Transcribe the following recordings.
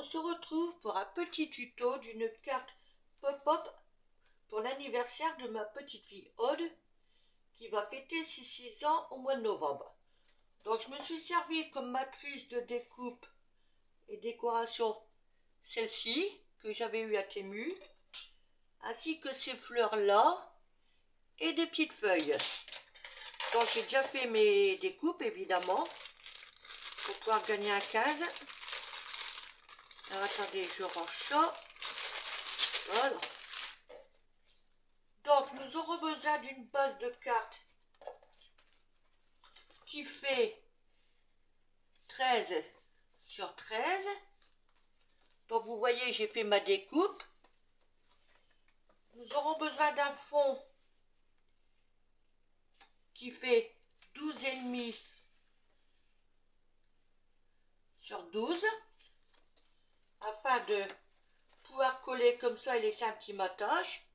se retrouve pour un petit tuto d'une carte pop-up pour l'anniversaire de ma petite fille Aude qui va fêter ses 6 ans au mois de novembre. Donc je me suis servi comme matrice de découpe et décoration celle-ci que j'avais eue à Temu, ainsi que ces fleurs-là et des petites feuilles. Donc j'ai déjà fait mes découpes évidemment pour pouvoir gagner un 15. Alors attendez, je range ça. Voilà. Donc nous aurons besoin d'une base de cartes qui fait 13 sur 13. Donc vous voyez, j'ai fait ma découpe. Nous aurons besoin d'un fond qui fait 12,5 sur 12 afin de pouvoir coller comme ça et laisser un petit matage.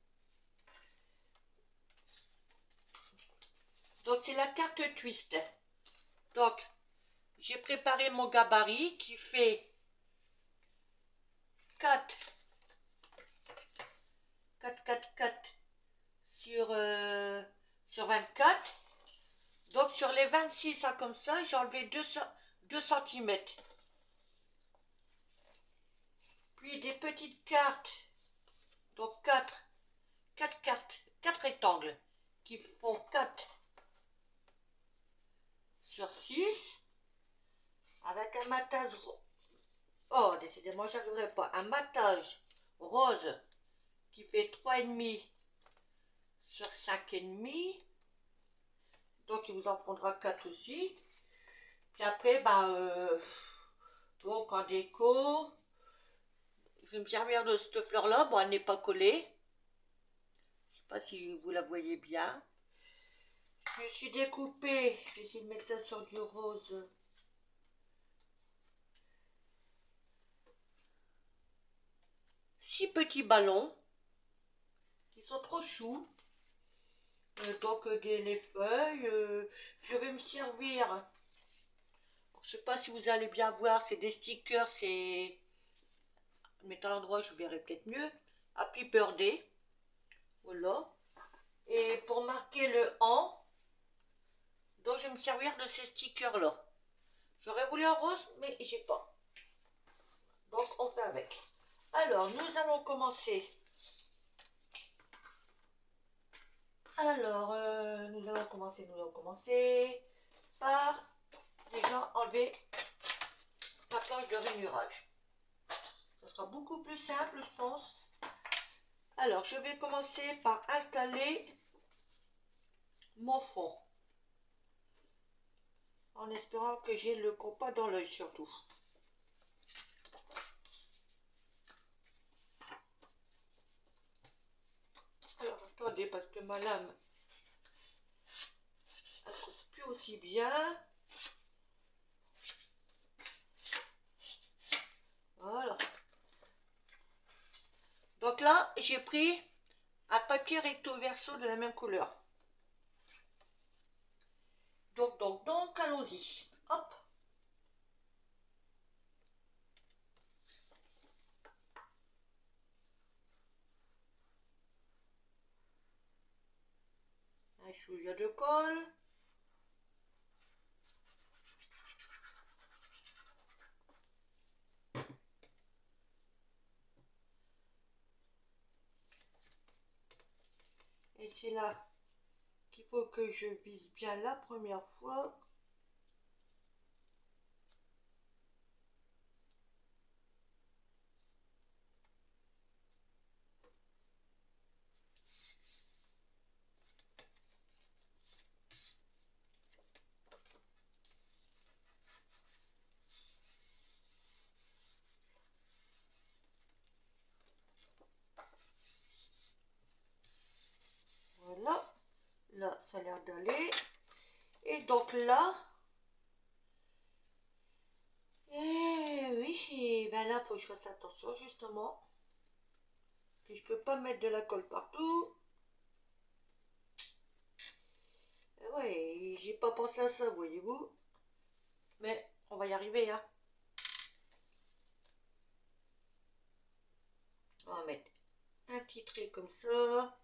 Donc c'est la carte twist. Donc j'ai préparé mon gabarit qui fait 4 sur 24. Donc sur les 26 comme ça, j'ai enlevé 2 cm. Puis des petites cartes, donc 4 rectangles qui font 4 sur 6 avec un matage, oh décidément j'arriverai pas, un matage rose qui fait 3,5 sur 5,5. Donc il vous en prendra 4 aussi. Puis après donc en déco je vais me servir de cette fleur là. Bon, elle n'est pas collée, je sais pas si vous la voyez bien. Je me suis découpé, je vais essayer de mettre ça sur du rose. Six petits ballons qui sont trop choux. Donc les feuilles, je vais me servir, je sais pas si vous allez bien voir, c'est des stickers, c'est, mettant l'endroit je verrai peut-être mieux, Happy Birthday, voilà. Et pour marquer le an, donc je vais me servir de ces stickers là. J'aurais voulu un rose mais j'ai pas, donc on fait avec. Alors nous allons commencer. Alors nous allons commencer par déjà enlever la planche de rainurage. Ce sera beaucoup plus simple je pense. Alors je vais commencer par installer mon fond en espérant que j'ai le compas dans l'œil surtout. Alors attendez parce que ma lame elle ne coupe plus aussi bien. Voilà. Donc là j'ai pris un papier recto verso de la même couleur. Donc allons-y. Hop. Un chouïa de colle. Et c'est là qu'il faut que je vise bien la première fois. Voilà. Là, ça a l'air d'aller. Et donc là, oui, ben là, faut que je fasse attention justement. Que je peux pas mettre de la colle partout. Et ouais, j'ai pas pensé à ça, voyez-vous. Mais on va y arriver, hein. On va mettre un petit trait comme ça.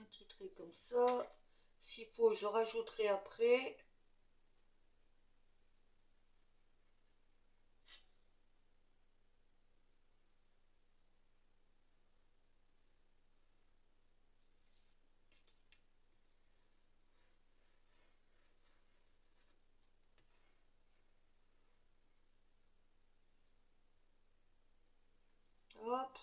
Un petit trait comme ça. S'il faut, je rajouterai après. Hop.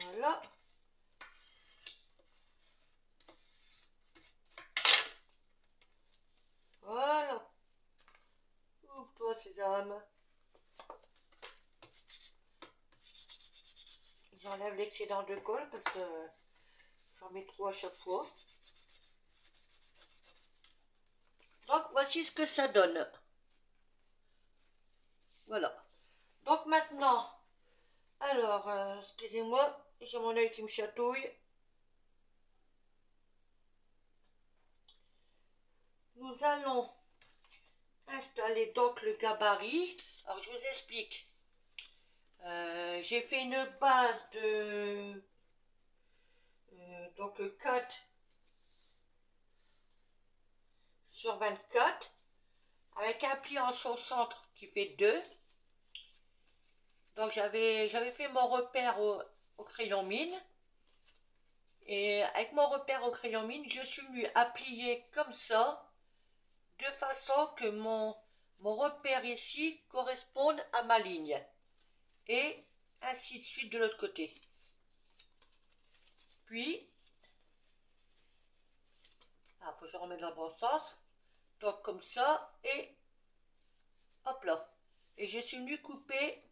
Voilà. Voilà. Ouvre-toi, Sésame. J'enlève l'excédent de colle parce que j'en mets trop à chaque fois. Donc, voici ce que ça donne. Voilà. Donc maintenant, alors, excusez-moi, j'ai mon œil qui me chatouille. Nous allons installer donc le gabarit. Alors, je vous explique. J'ai fait une base de donc 4 sur 24 avec un pli en son centre qui fait 2. Donc j'avais fait mon repère au crayon mine. Et avec mon repère au crayon mine, je suis venue à plier comme ça, de façon que mon repère ici corresponde à ma ligne. Et ainsi de suite de l'autre côté. Puis, faut que je remette dans le bon sens. Donc comme ça, et hop là. Et je suis venue couper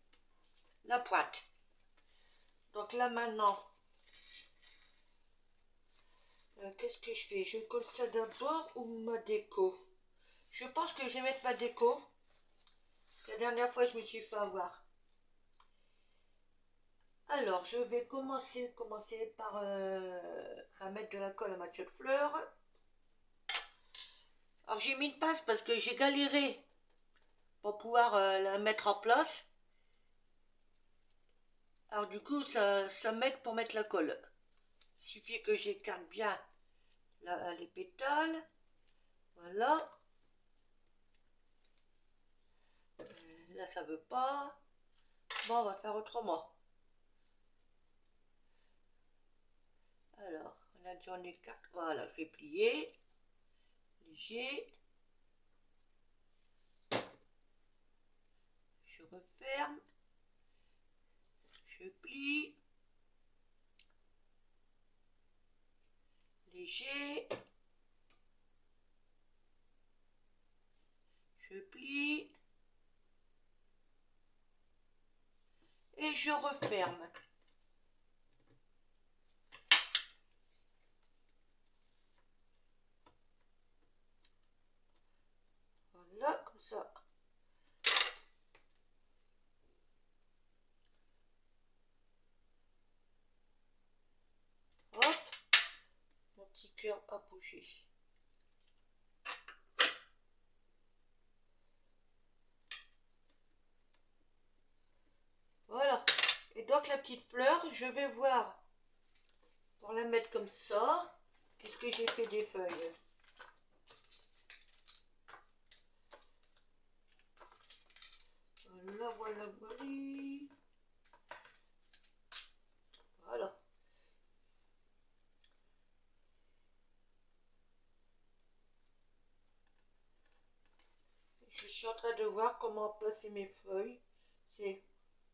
la pointe. Donc là maintenant, qu'est-ce que je fais? Je colle ça d'abord ou ma déco? Je pense que je vais mettre ma déco. La dernière fois, je me suis fait avoir. Alors, je vais commencer par mettre de la colle à ma de fleurs. Alors, j'ai mis une pince parce que j'ai galéré pour pouvoir la mettre en place. Alors, du coup, ça m'aide pour mettre la colle. Il suffit que j'écarte bien les pétales. Voilà. Là, ça veut pas. Bon, on va faire autrement. Alors, on a dit on écarte. Voilà, je vais plier. Léger. Je referme. Je plie. Léger. Je plie. Et je referme. Voilà, comme ça. Hop, mon petit cœur a bougé. Voilà. Et donc la petite fleur, je vais voir pour la mettre comme ça. Qu'est-ce que j'ai fait des feuilles? Voilà, voilà, voilà. Voilà. Je suis en train de voir comment placer mes feuilles. C'est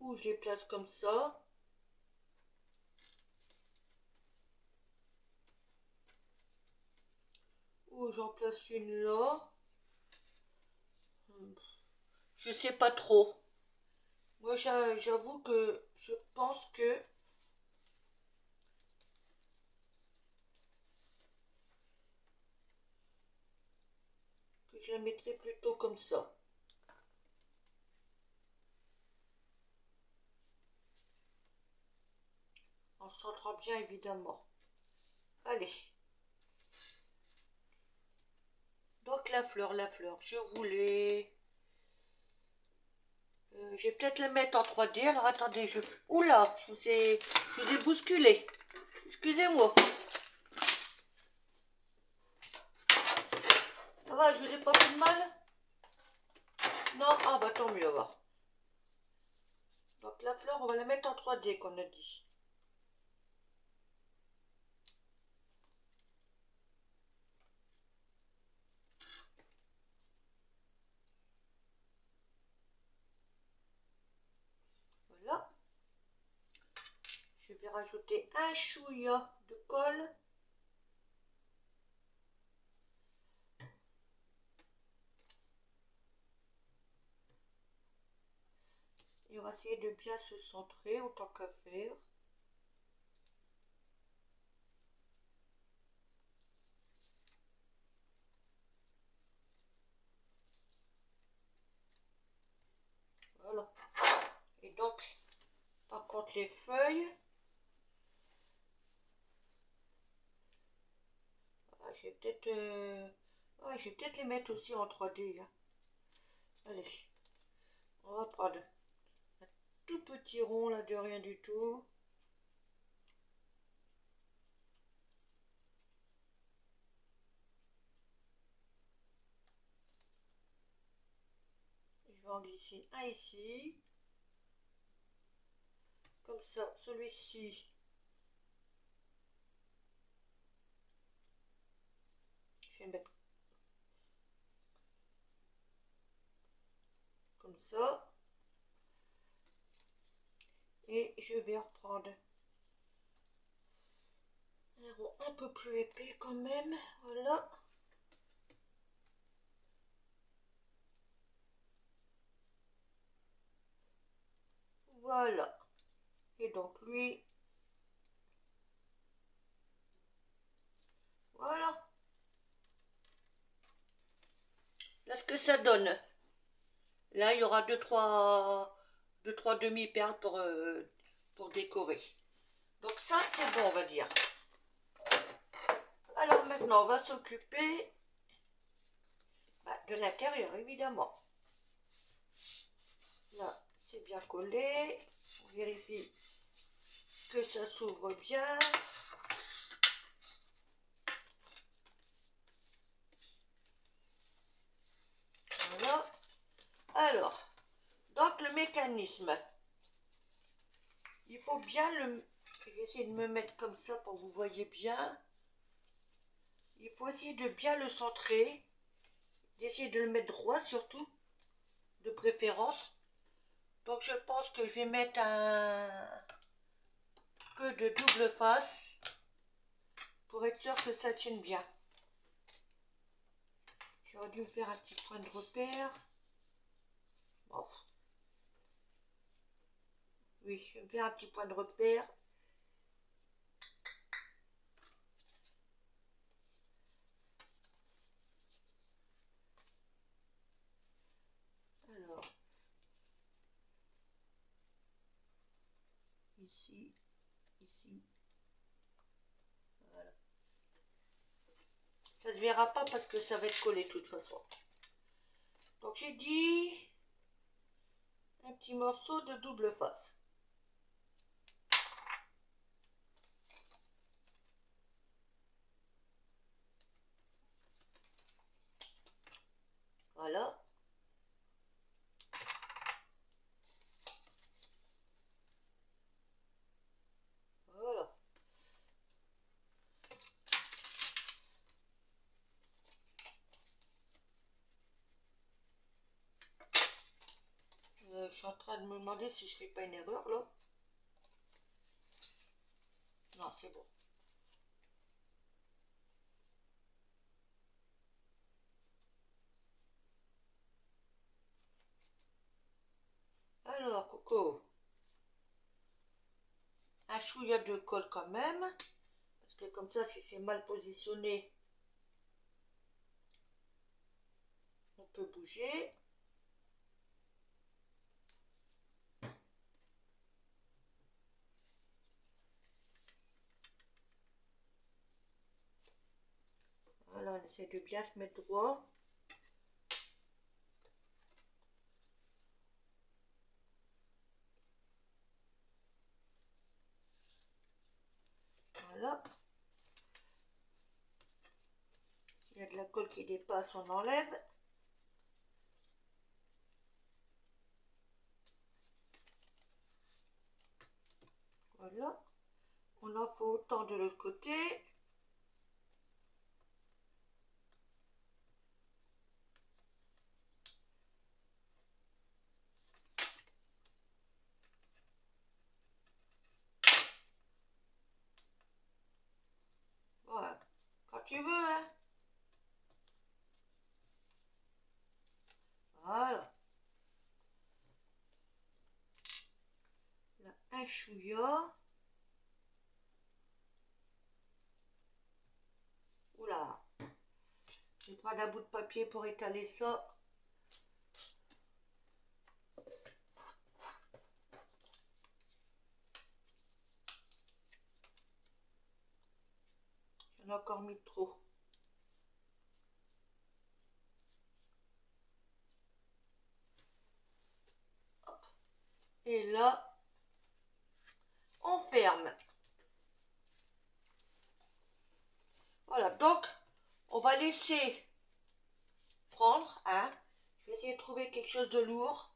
où je les place comme ça. Ou j'en place une là. Je sais pas trop. Moi j'avoue que je pense que je la mettrai plutôt comme ça. En centrant bien évidemment. Allez. Donc la fleur, je voulais... je vais peut-être la mettre en 3D. Alors attendez, oula, je vous ai bousculé. Excusez-moi. Ça va, je vous ai pas fait de mal? Non? Ah bah tant mieux, va. Donc la fleur, on va la mettre en 3D, comme on a dit. Voilà. Je vais rajouter un chouïa de colle. Et on va essayer de bien se centrer autant qu'à faire. Voilà. Et donc, par contre, les feuilles, je vais peut-être les mettre aussi en 3D. Hein. Allez, on va prendre un tout petit rond là de rien du tout. Je vais en glisser un ici. Comme ça, celui-ci, je vais mettre comme ça. Et je vais reprendre un rond un peu plus épais quand même. Voilà. Voilà. Et donc lui, voilà. Là, ce que ça donne. Là, il y aura deux, trois demi-perles pour décorer. Donc ça, c'est bon, on va dire. Alors maintenant, on va s'occuper de l'intérieur, évidemment. Là, c'est bien collé. On vérifie que ça s'ouvre bien. Voilà. Alors, donc le mécanisme, il faut bien le... Je vais essayer de me mettre comme ça pour que vous voyez bien. Il faut essayer de bien le centrer, d'essayer de le mettre droit surtout, de préférence. Donc je pense que je vais mettre un peu de double face pour être sûr que ça tienne bien. J'aurais dû faire un petit point de repère. Bon. Oui, je vais faire un petit point de repère. Alors, ici, ici. Voilà. Ça se verra pas parce que ça va être collé de toute façon. Donc j'ai dit un petit morceau de double face. Voilà. Voilà. suis en train de me demander si je fais pas une erreur là. Non, c'est bon. Alors, Coco, un chouïa de colle quand même, parce que comme ça, si c'est mal positionné, on peut bouger. Voilà, on essaie de bien se mettre droit. Voilà. S'il y a de la colle qui dépasse, on enlève. Voilà. On en fait autant de l'autre côté. Voilà. Quand tu veux, hein. Voilà. Là, un chouïa. Oula. Je vais prendre un bout de papier pour étaler ça. J'en ai encore mis trop. Hop. Et là, on ferme. Voilà, donc, on va laisser prendre, hein. Je vais essayer de trouver quelque chose de lourd.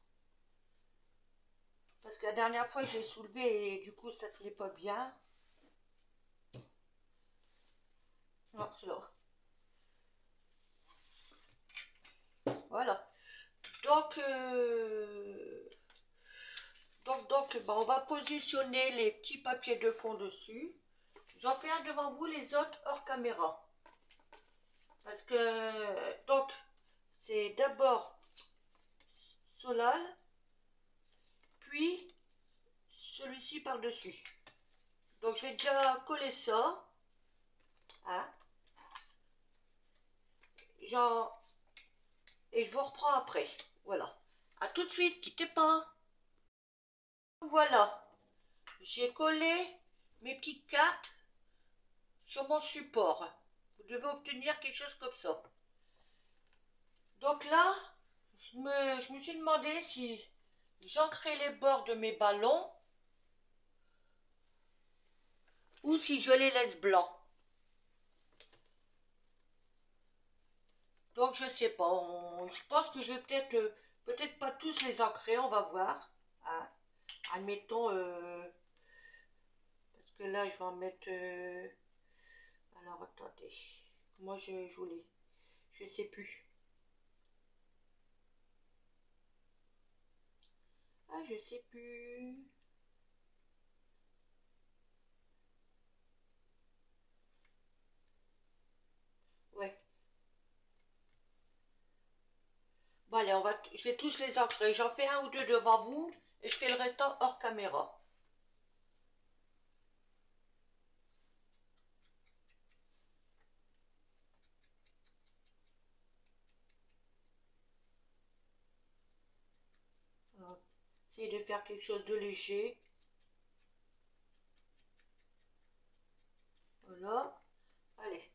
Parce que la dernière fois, j'ai soulevé et du coup, ça ne tenait pas bien. Non, c'est là. Voilà. Donc, bah, on va positionner les petits papiers de fond dessus. J'en fais un devant vous, les autres hors caméra. Parce que, donc, c'est d'abord Solal, puis celui-ci par-dessus. Donc, je vais déjà coller ça. Hein. Et je vous reprends après. Voilà. À tout de suite, quittez pas. Voilà. J'ai collé mes petites cartes sur mon support. Vous devez obtenir quelque chose comme ça. Donc là, je me suis demandé si j'ancrais les bords de mes ballons ou si je les laisse blancs. Donc je sais pas, je pense que je vais peut-être pas tous les ancrer, on va voir. Hein. Admettons, parce que là je vais en mettre... alors attendez, moi je voulais, je sais plus. Ah, je sais plus. Ouais. Bon allez, je vais tous les ancrer. J'en fais un ou deux devant vous et je fais le restant hors caméra. Essayez de faire quelque chose de léger. Voilà. Allez,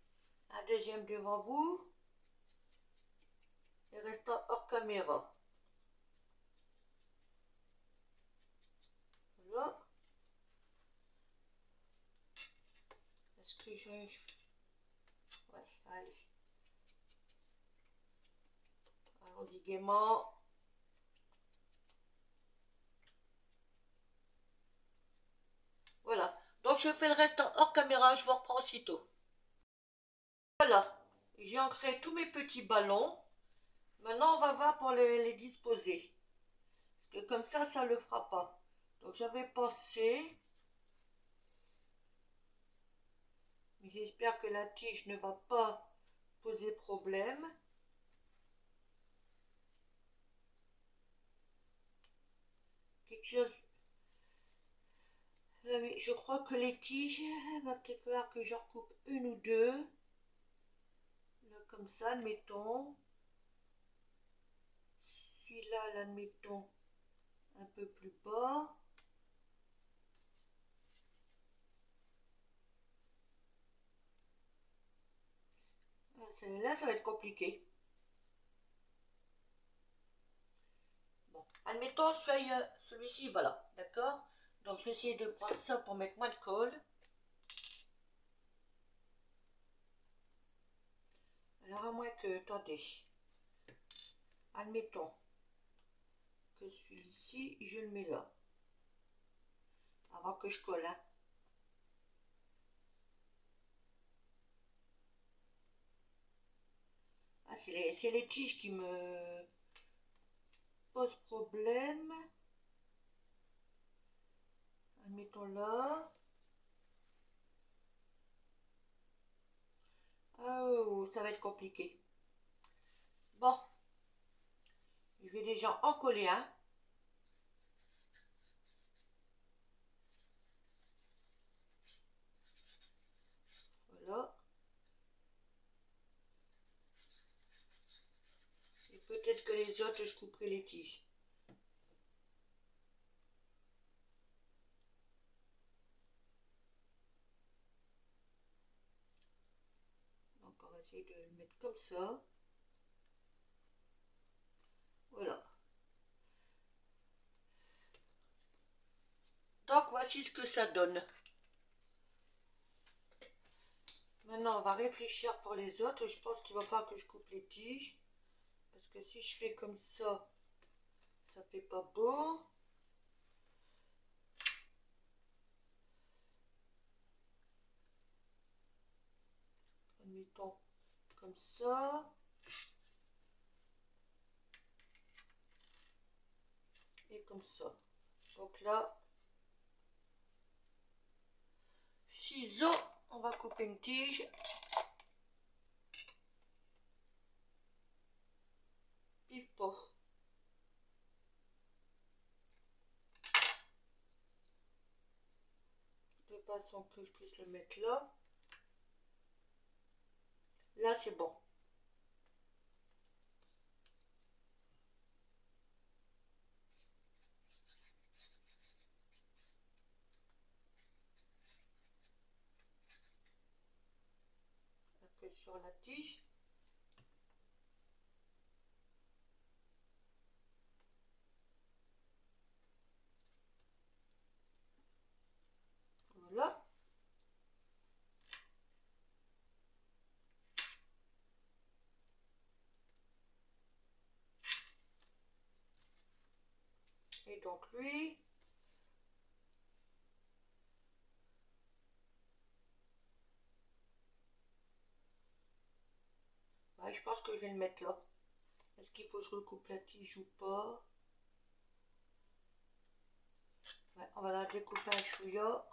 un deuxième devant vous. Et restant hors caméra. Voilà. Est-ce que j'ai... Ouais, allez. Allons-y gaiement. Voilà. Donc je fais le reste hors caméra, je vous reprends aussitôt. Voilà. J'ai ancré tous mes petits ballons. Maintenant on va voir pour les disposer. Parce que comme ça le fera pas. Donc j'avais pensé, mais j'espère que la tige ne va pas poser problème. Quelque chose. Oui, je crois que les tiges, il va peut-être falloir que j'en coupe une ou deux. Là, comme ça, admettons. Celui-là, admettons, un peu plus bas. Là, ça va être compliqué. Bon, admettons, celui-ci, voilà, d'accord? Donc, je vais essayer de prendre ça pour mettre moins de colle. Alors, à moins que, attendez, admettons que celui-ci, je le mets là, avant que je colle, hein. Ah, c'est les tiges qui me posent problème. Admettons là. Oh, ça va être compliqué. Bon, je vais déjà en coller un. Voilà. Et peut-être que les autres, je couperai les tiges. Donc on va essayer de le mettre comme ça. Voilà. Donc voici ce que ça donne. Maintenant on va réfléchir pour les autres. Je pense qu'il va falloir que je coupe les tiges. Parce que si je fais comme ça fait pas beau. Mettons comme ça. Et comme ça. Donc là, ciseaux, on va couper une tige. Pif pof. De façon que je puisse le mettre là. Là, c'est bon. Après, sur la tige. Voilà. Et donc lui, ouais, je pense que je vais le mettre là. Est-ce qu'il faut que je recoupe la tige ou pas? Ouais, on va la découper un chouïa.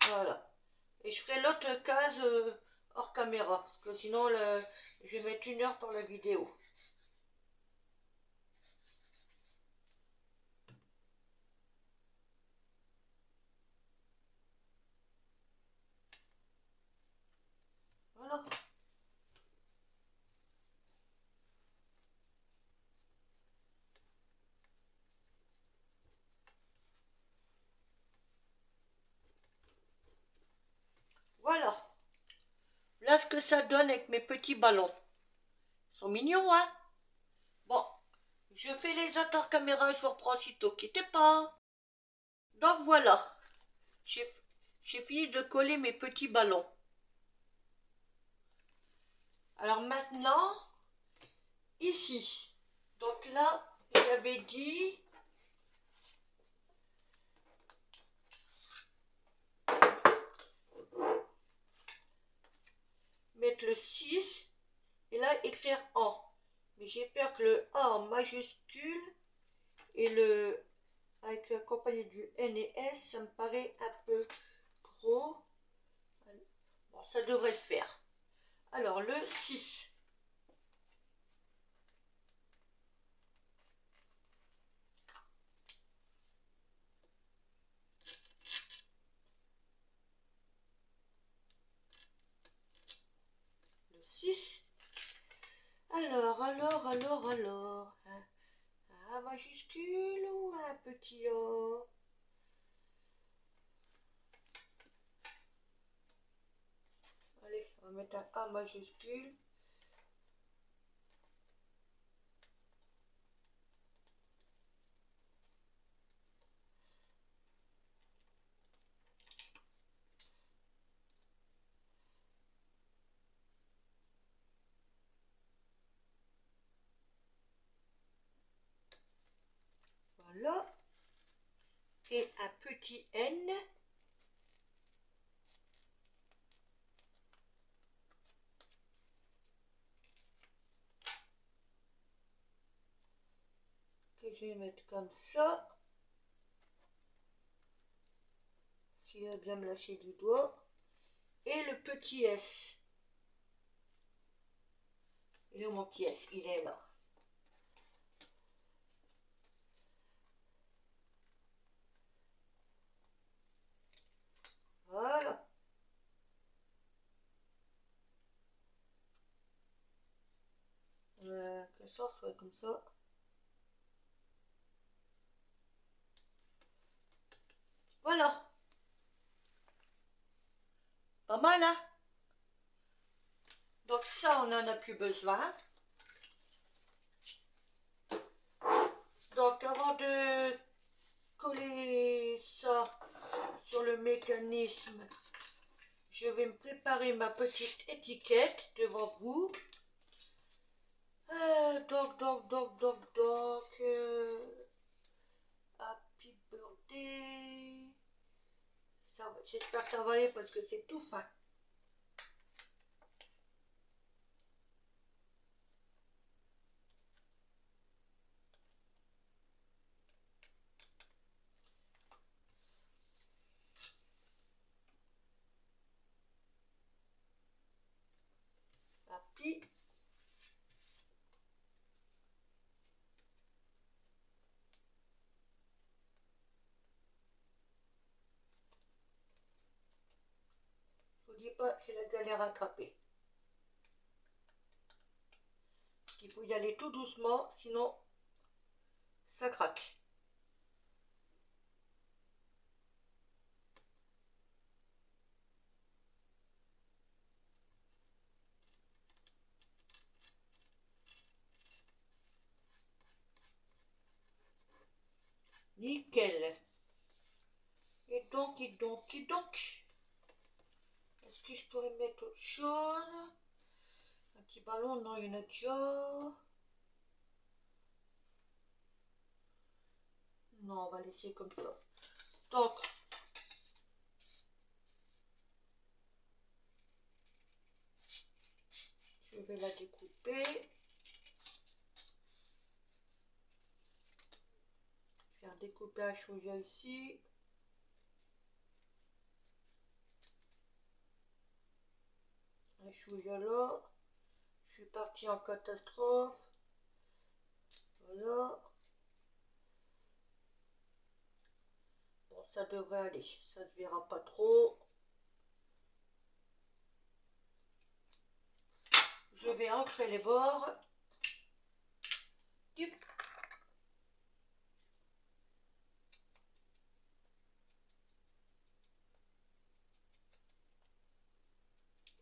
Voilà. Et je ferai l'autre case hors caméra. Parce que sinon, je vais mettre 1 heure pour la vidéo. Voilà. Voilà. Là, ce que ça donne avec mes petits ballons. Ils sont mignons, hein? Bon, je fais les autres hors caméra, je vous reprends aussitôt. Quittez pas. Donc voilà. J'ai fini de coller mes petits ballons. Alors maintenant, ici. Donc là, j'avais dit mettre le 6 et là écrire en. Mais j'ai peur que le A en majuscule, Et le avec la compagnie du N et S, ça me paraît un peu gros. Bon, ça devrait le faire. Alors le 6. Le 6. Alors. Un A majuscule ou un petit A? Allez, on va mettre un A majuscule. Voilà. Et un petit N. Que je vais mettre comme ça. S'il va bien me lâcher du doigt. Et le petit S. Il est où mon petit S? Il est là. Voilà. Que ça soit comme ça. Voilà. Pas mal, hein? Donc ça, on n'en a plus besoin. Donc avant de coller ça sur le mécanisme, je vais me préparer ma petite étiquette devant vous. Happy birthday. J'espère que ça va aller parce que c'est tout fin. Happy. Je vous dis pas, c'est la galère à attraper. Il faut y aller tout doucement, sinon ça craque. Nickel. Et donc, est-ce que je pourrais mettre autre chose? Un petit ballon, non, il y en a déjà. Non, on va laisser comme ça. Donc, je vais la découper. Je vais découper un chouïa ici. Un chouïa là. Je suis parti en catastrophe. Voilà. Bon, ça devrait aller. Ça ne se verra pas trop. Je vais ancrer les bords.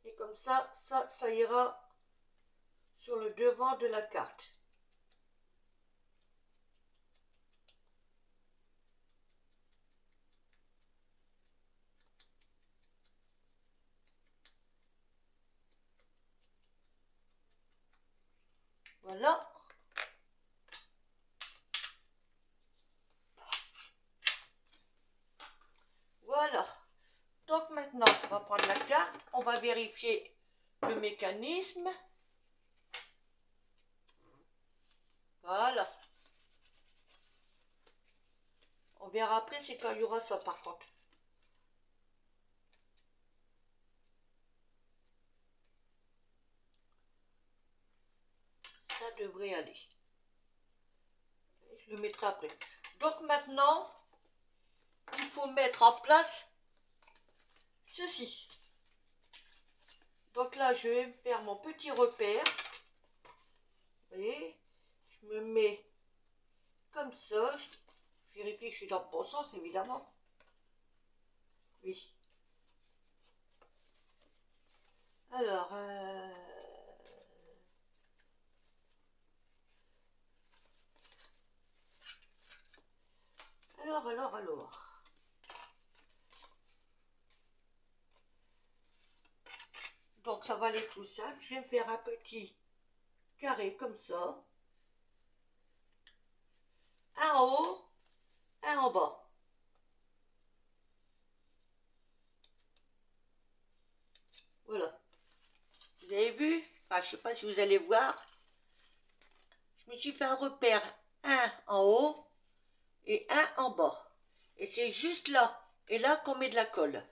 Et comme ça ira sur le devant de la carte. Voilà. Voilà. Donc maintenant, on va prendre la carte, on va vérifier le mécanisme. Voilà. On verra après, c'est quand il y aura ça par contre. Ça devrait aller. Je le mettrai après. Donc maintenant, il faut mettre en place ceci. Donc là, je vais me faire mon petit repère. Vous voyez, je me mets comme ça. Je vérifie que je suis dans le bon sens, évidemment. Oui. Alors, alors. Donc ça va aller tout simple. Je vais me faire un petit carré comme ça. Un en haut, un en bas. Voilà. Vous avez vu? Enfin, je ne sais pas si vous allez voir. Je me suis fait un repère. Un en haut et un en bas. Et c'est juste là. Et là qu'on met de la colle.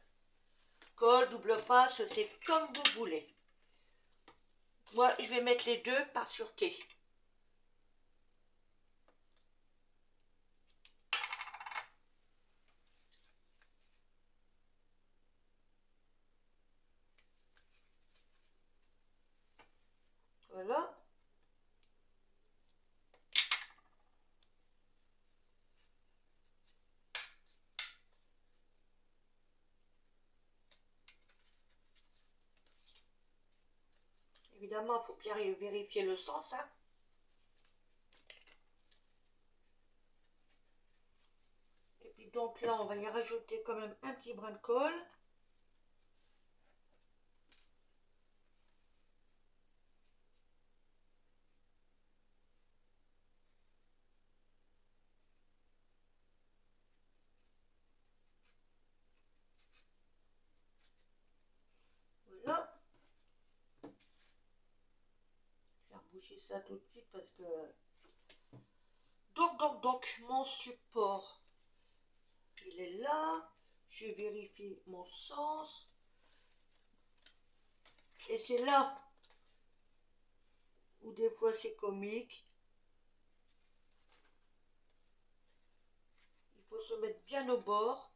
Colle, double face, c'est comme vous voulez. Moi, je vais mettre les deux par sûreté. Voilà. Évidemment, il faut bien vérifier le sens. Hein. Et puis donc là, on va y rajouter quand même un petit brin de colle. Voilà. Je vais reboucher ça tout de suite parce que... Donc, mon support, il est là. Je vérifie mon sens. Et c'est là où des fois c'est comique. Il faut se mettre bien au bord.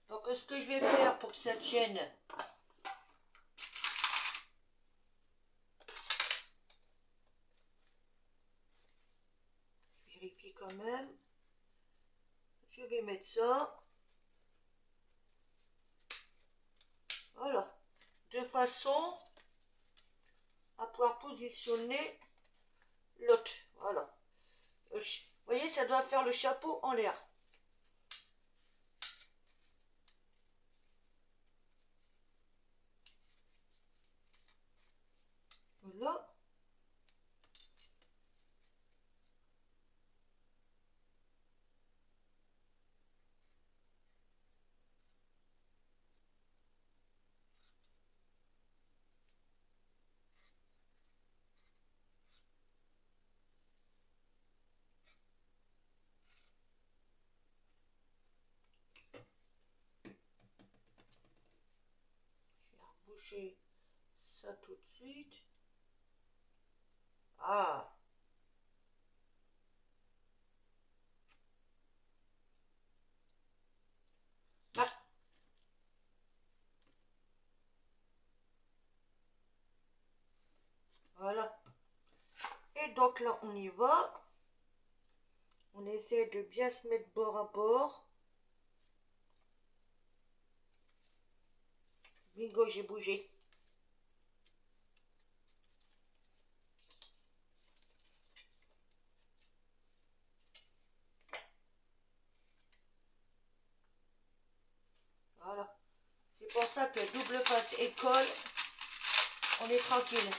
Donc ce que je vais faire pour que ça tienne, je vérifie quand même. Je vais mettre ça. Voilà. De façon à pouvoir positionner l'autre. Voilà. Vous voyez, ça doit faire le chapeau en l'air. Voilà. Je vais reboucher ça tout de suite. Ah, ah. Voilà. Et donc là, on y va. On essaie de bien se mettre bord à bord. Bingo, j'ai bougé. Voilà. C'est pour ça que double face et colle, on est tranquille.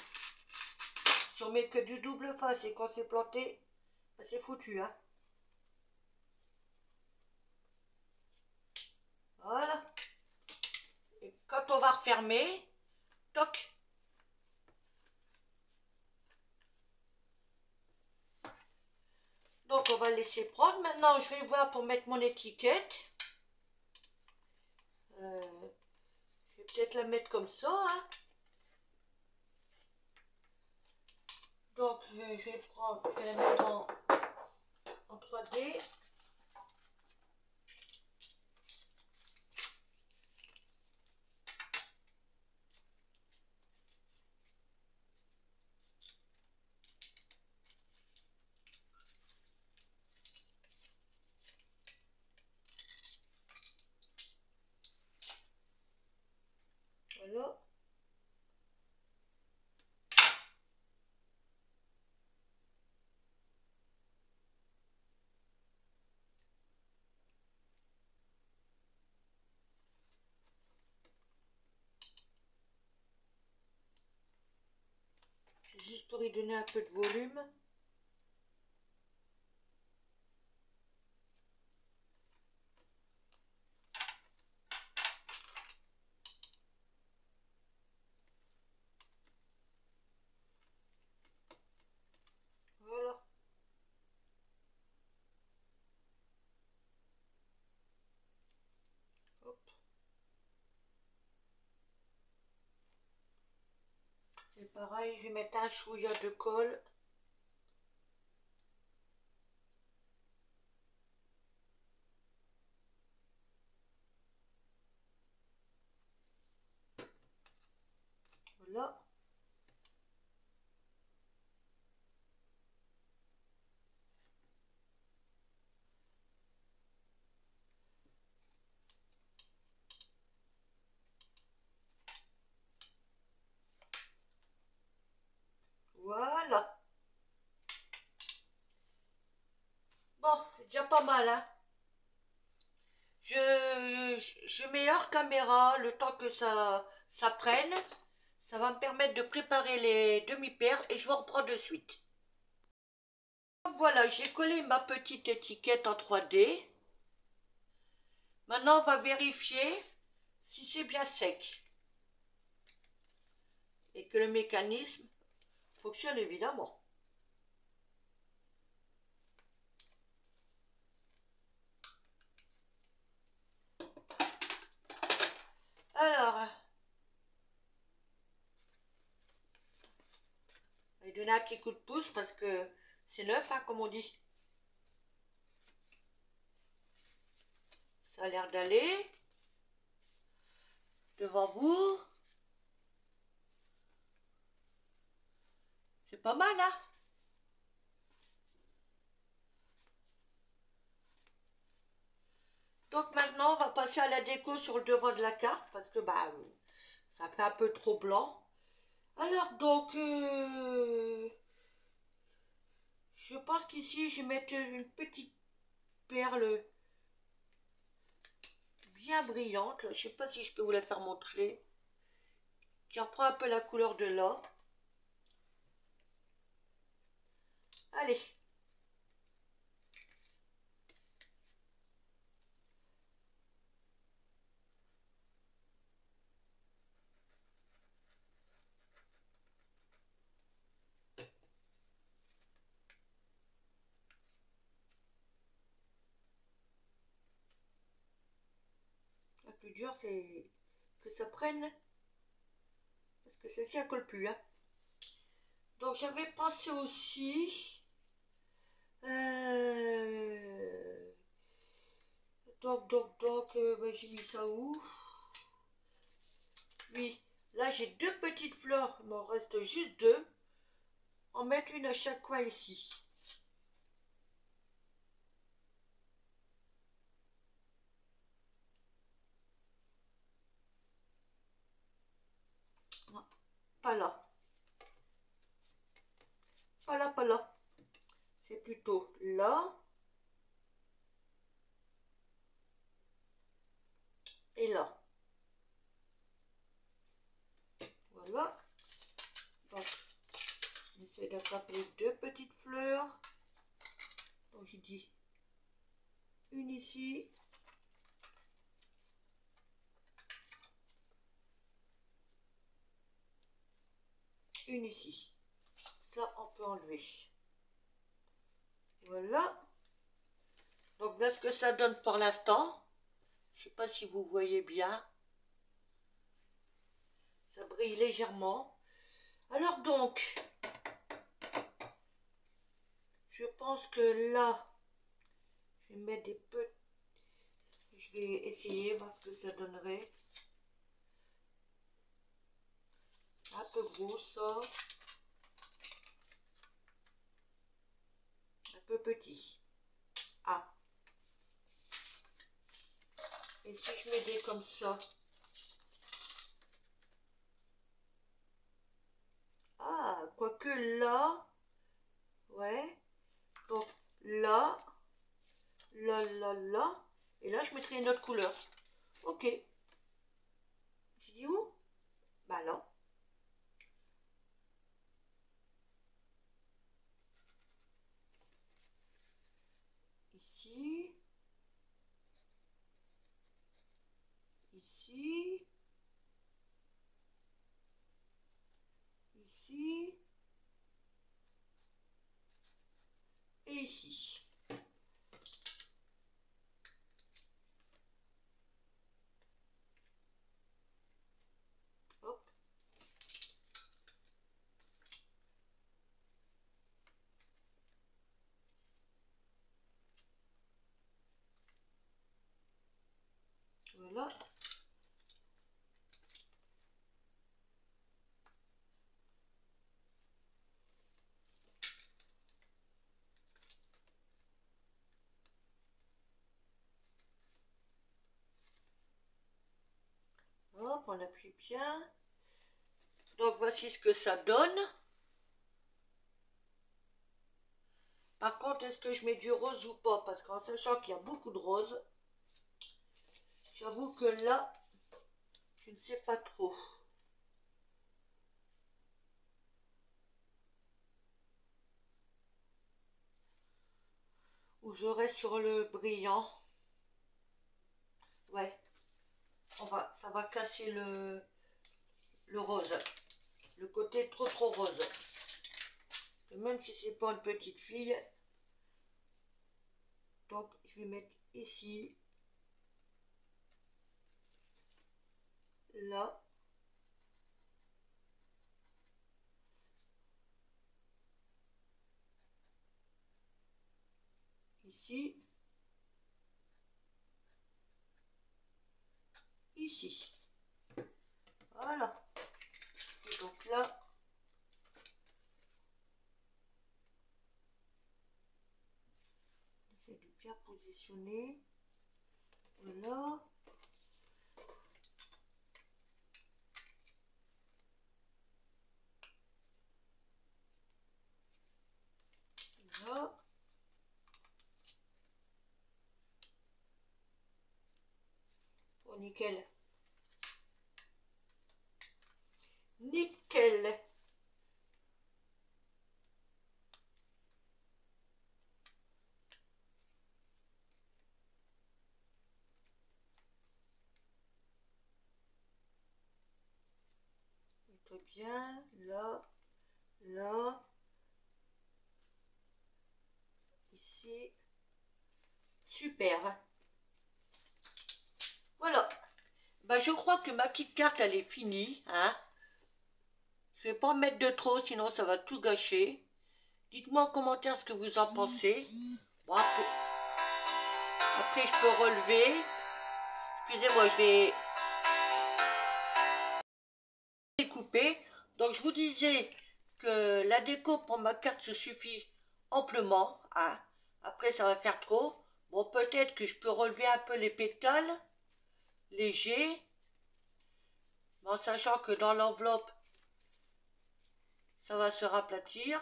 Si on met que du double face et qu'on s'est planté, ben c'est foutu, hein. Voilà. Et quand on va refermer, toc. laisser prendre. Maintenant, je vais voir pour mettre mon étiquette. Je vais peut-être la mettre comme ça, hein. Donc, je vais la mettre en 3D. Voilà. C'est juste pour y donner un peu de volume. Voilà. Hop. C'est pareil, je vais mettre un chouïa de colle. Voilà. Voilà. Bon, c'est déjà pas mal, hein. Je mets hors caméra le temps que ça prenne. Ça va me permettre de préparer les demi-perles et je vous reprends de suite. Voilà, j'ai collé ma petite étiquette en 3D. Maintenant, on va vérifier si c'est bien sec. Et que le mécanisme fonctionne évidemment. Alors, je vais donner un petit coup de pouce parce que c'est neuf, hein, comme on dit. Ça a l'air d'aller. Devant vous. C'est pas mal, hein? Donc maintenant, on va passer à la déco sur le devant de la carte parce que bah, ça fait un peu trop blanc. Alors donc, je pense qu'ici, je vais mettre une petite perle bien brillante. Je ne sais pas si je peux vous la faire montrer. Qui reprend un peu la couleur de l'or. Allez. Le plus dur, c'est que ça prenne. Parce que celle-ci, elle colle plus, hein. Donc j'avais pensé aussi. Donc, j'ai mis ça où? Oui, là j'ai deux petites fleurs, il m'en reste juste deux. En mettre une à chaque coin ici. Non, pas là. Pas là, pas là. C'est plutôt là. Et là. Voilà. Donc, j'essaie d'attraper deux petites fleurs. Donc, j'ai dit une ici. Une ici. Ça, on peut enlever. Voilà. Donc là, ce que ça donne pour l'instant, je ne sais pas si vous voyez bien, ça brille légèrement. Alors donc, je pense que là, je vais mettre des petits, je vais essayer, voir ce que ça donnerait. Un peu gros ça, un peu petit. Ah, et si je mets des comme ça? Ah, quoique là, ouais, donc là, là, et là je mettrai une autre couleur. Ok, je dis où? Bah là. Ici, ici, ici, et ici. Hop. Voilà. Hop, on appuie bien. Donc voici ce que ça donne. Par contre, est-ce que je mets du rose ou pas? Parce qu'en sachant qu'il y a beaucoup de rose, j'avoue que là, je ne sais pas trop. Ou j'aurai sur le brillant. Ouais, ça va casser le rose. Le côté trop rose. Et même si c'est pas une petite fille. Donc je vais mettre ici. Là. Ici. Ici. Voilà. Et donc là. J'essaie de bien positionner. Voilà. Là. Oh, nickel. Nickel. Très bien. Là. Là. Ici. Super. Voilà. Bah, je crois que ma petite carte, elle est finie. Hein. Je vais pas en mettre de trop, sinon ça va tout gâcher. Dites-moi en commentaire ce que vous en pensez. Bon, après je peux relever. Excusez-moi, je vais découper. Donc je vous disais que la déco pour ma carte se suffit amplement. Hein. Après ça va faire trop. Bon, peut-être que je peux relever un peu les pétales. Léger. Mais en sachant que dans l'enveloppe, ça va se raplatir.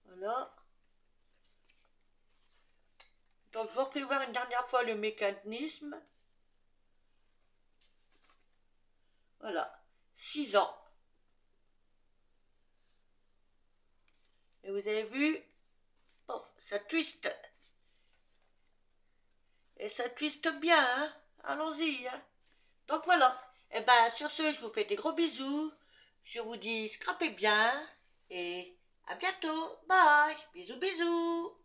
Voilà. Donc je vous refais voir une dernière fois le mécanisme. Voilà. 6 ans. Et vous avez vu, pof, ça twiste. Et ça twiste bien, hein. Allons-y, hein. Donc voilà. Et ben sur ce, je vous fais des gros bisous. Je vous dis scrapez bien et À bientôt. Bye. Bisous, bisous.